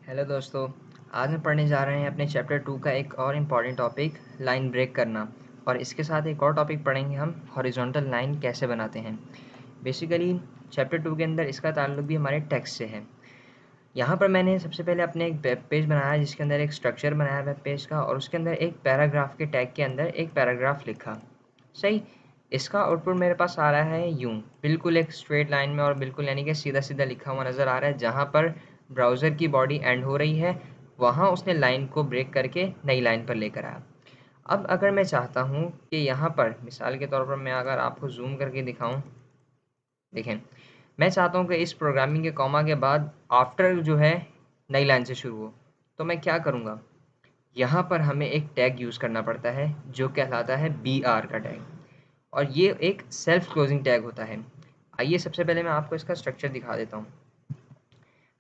Hello दोस्तों। आज हम पढ़ने जा रहे हैं अपने चैप्टर 2 का एक और इम्पॉर्टेंट टॉपिक लाइन ब्रेक करना। और इसके साथ एक और टॉपिक पढ़ेंगे हम हॉरिजॉन्टल लाइन कैसे बनाते हैं। बेसिकली चैप्टर 2 के अंदर इसका ताल्लुक भी हमारे टेक्स्ट से है। यहाँ पर मैंने सबसे पहले अपने एक वेब पेज बनाया जिसके अंदर एक स्ट्रक्चर बनाया वेब पेज का, और उसके अंदर एक पैराग्राफ के टैग के अंदर एक पैराग्राफ लिखा। सही। इसका आउटपुट मेरे पास आ रहा है यूँ, बिल्कुल एक स्ट्रेट लाइन में और बिल्कुल यानी कि सीधा सीधा लिखा हुआ नज़र आ रहा है। जहाँ पर ब्राउज़र की बॉडी एंड हो रही है वहाँ उसने लाइन को ब्रेक करके नई लाइन पर लेकर आया। अब अगर मैं चाहता हूँ कि यहाँ पर मिसाल के तौर पर मैं अगर आपको जूम करके दिखाऊँ, देखें, मैं चाहता हूँ कि इस प्रोग्रामिंग के कॉमा के बाद आफ्टर जो है नई लाइन से शुरू हो, तो मैं क्या करूँगा, यहाँ पर हमें एक टैग यूज़ करना पड़ता है जो कहलाता है BR का टैग, और ये एक सेल्फ क्लोजिंग टैग होता है। आइए सबसे पहले मैं आपको इसका स्ट्रक्चर दिखा देता हूँ।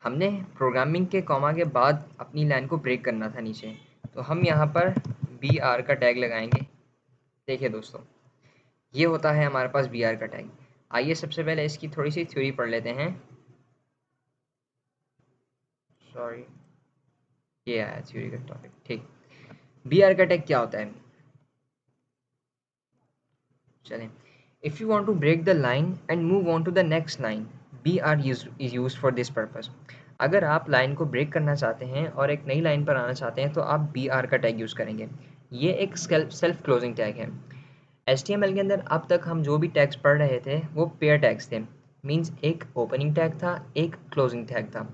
हमने प्रोग्रामिंग के कॉमा के बाद अपनी लाइन को ब्रेक करना था नीचे, तो हम यहाँ पर BR का टैग लगाएंगे। देखिए दोस्तों, ये होता है हमारे पास BR का टैग। आइए सबसे पहले इसकी थोड़ी सी थ्योरी पढ़ लेते हैं। सॉरी, ये आया थ्योरी का टॉपिक। ठीक, BR का टैग क्या होता है, चलें। If you want to break the line and move on to the next line, BR is used for this purpose. अगर आप लाइन को ब्रेक करना चाहते हैं और एक नई लाइन पर आना चाहते हैं तो आप BR का टैग यूज़ करेंगे। ये एक सेल्फ क्लोजिंग टैग है। HTML के अंदर अब तक हम जो भी टैग्स पढ़ रहे थे वो पेयर टैग्स थे। मीन्स एक ओपनिंग टैग था, एक क्लोजिंग टैग था।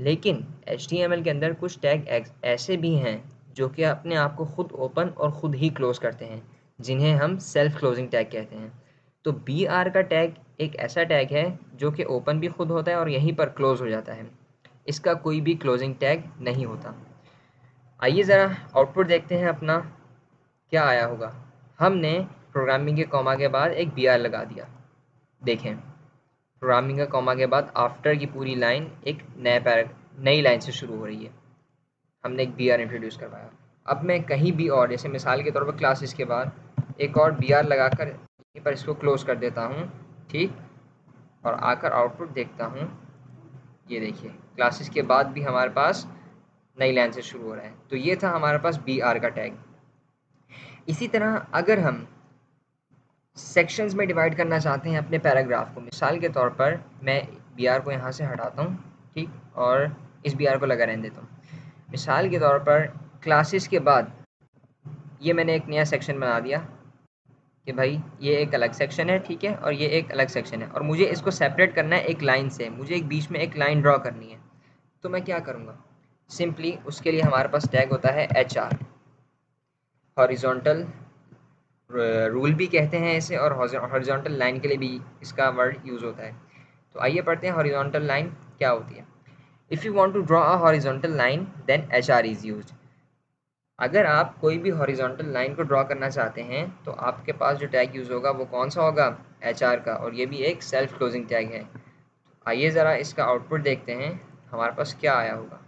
लेकिन HTML के अंदर कुछ टैग ऐसे भी हैं जो कि अपने आप को खुद ओपन और ख़ुद ही क्लोज़ करते हैं, जिन्हें हम सेल्फ क्लोजिंग टैग कहते हैं। तो BR का टैग एक ऐसा टैग है जो कि ओपन भी खुद होता है और यहीं पर क्लोज़ हो जाता है। इसका कोई भी क्लोजिंग टैग नहीं होता। आइए ज़रा आउटपुट देखते हैं अपना क्या आया होगा। हमने प्रोग्रामिंग के कॉमा के बाद एक BR लगा दिया। देखें, प्रोग्रामिंग का कॉमा के बाद आफ्टर की पूरी लाइन एक नई लाइन से शुरू हो रही है। हमने एक BR इंट्रोड्यूस करवाया। अब मैं कहीं भी और, जैसे मिसाल के तौर पर क्लासेस के बाद एक और BR लगाकर यहीं पर इसको क्लोज़ कर देता हूँ। ठीक, और आकर आउटपुट देखता हूँ। ये देखिए, क्लासेस के बाद भी हमारे पास नई लाइन से शुरू हो रहा है। तो ये था हमारे पास BR का टैग। इसी तरह अगर हम सेक्शंस में डिवाइड करना चाहते हैं अपने पैराग्राफ को, मिसाल के तौर पर मैं BR को यहाँ से हटाता हूँ, ठीक, और इस BR को लगा रहने देता हूँ। मिसाल के तौर पर क्लासेस के बाद ये मैंने एक नया सेक्शन बना दिया कि भाई ये एक अलग सेक्शन है, ठीक है, और ये एक अलग सेक्शन है, और मुझे इसको सेपरेट करना है एक लाइन से। मुझे एक बीच में एक लाइन ड्रॉ करनी है। तो मैं क्या करूँगा, सिंपली उसके लिए हमारे पास टैग होता है HR, हॉरिजॉन्टल रूल भी कहते हैं इसे, और हॉरिजॉन्टल लाइन के लिए भी इसका वर्ड यूज़ होता है। तो आइए पढ़ते हैं हॉरिजॉन्टल लाइन क्या होती है। If you want to draw a horizontal line then HR is used. अगर आप कोई भी हॉरिजॉन्टल लाइन को ड्रॉ करना चाहते हैं तो आपके पास जो टैग यूज़ होगा वो कौन सा होगा, HR का, और ये भी एक सेल्फ क्लोजिंग टैग है। आइए ज़रा इसका आउटपुट देखते हैं हमारे पास क्या आया होगा।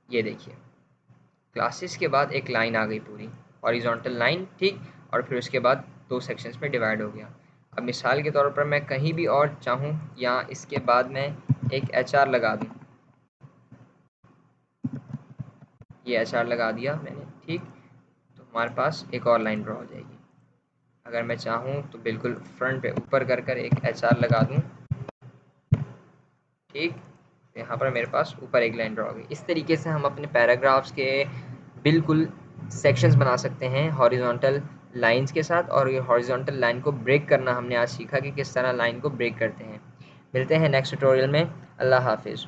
ये देखिए, क्लासेस के बाद एक लाइन आ गई पूरी हॉरिजॉन्टल लाइन, ठीक, और फिर उसके बाद दो सेक्शंस में डिवाइड हो गया। अब मिसाल के तौर पर मैं कहीं भी और चाहूँ या इसके बाद मैं एक HR लगा दूँ, ये HR लगा दिया मैंने, ठीक, तो हमारे पास एक और लाइन ड्रॉ हो जाएगी। अगर मैं चाहूँ तो बिल्कुल फ्रंट पे ऊपर कर कर एक HR लगा दूँ, ठीक, यहाँ पर मेरे पास ऊपर एक लाइन ड्रॉ हो गई। इस तरीके से हम अपने पैराग्राफ्स के बिल्कुल सेक्शंस बना सकते हैं हॉरिजॉन्टल लाइंस के साथ। और ये हॉरिजॉन्टल लाइन को ब्रेक करना हमने आज सीखा कि किस तरह लाइन को ब्रेक करते हैं। मिलते हैं नेक्स्ट ट्यूटोरियल में। अल्लाह हाफिज़।